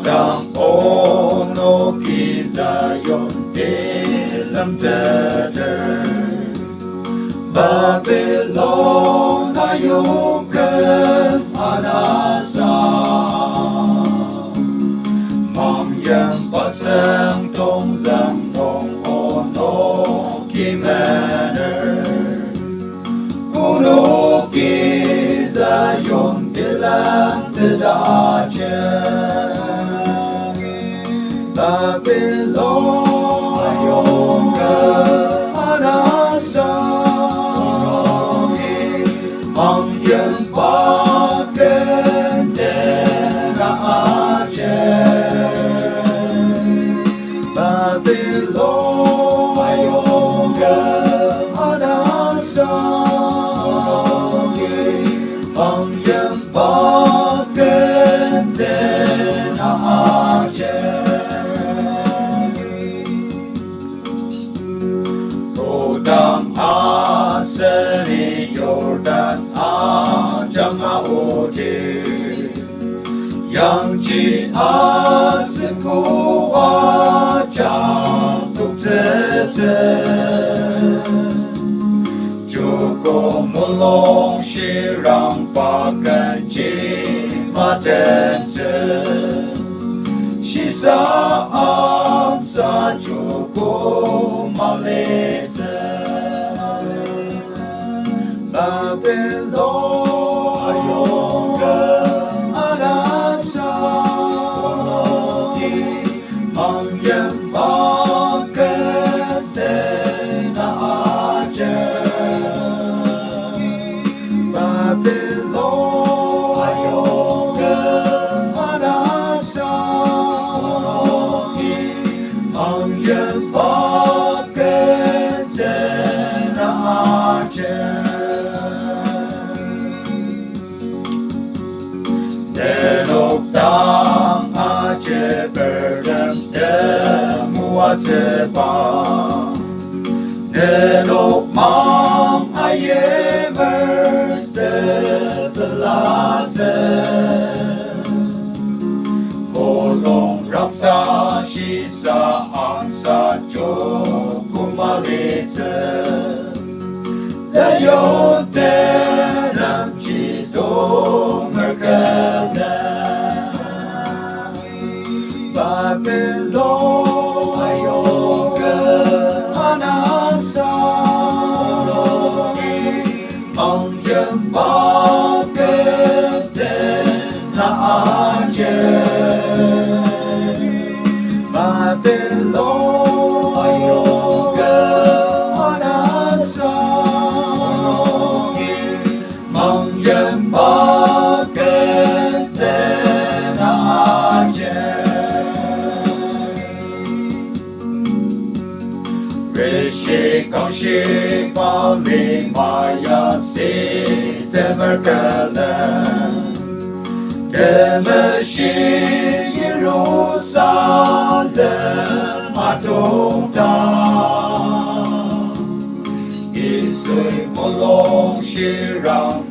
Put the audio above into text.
Tang ono kizayon ilam teder Babylon ayukan anasa Mam yang pasang tong zang nong ono kimaner Uno kizayon ilam teder Babylon ayukan anasa Mang yang pakai darah Babylon ayukan anasa Mang yang pakai darah Rodang asani Yordan ajang aoje Yang ji asku ajang tuk zeze Joko mulong shirang pakan ji matenze Shisa amsa joko maleze Babylon ayukan anasa Mang yang pakai darah Babylon ayukan anasa Mang yang pakai darah Delok tang aje berdem temu azebang Delok mang aye berde belaze Bolong raksa shisa amsa joku malize Zayon teram jidong Babylon ayukan anasa Mang yang pakai darah Babylon ayukan anasa Mang yang pakai darah Rishi kaushi paling maya si temerkalan Demeshi Yerusalem atungtang Isui molong shirang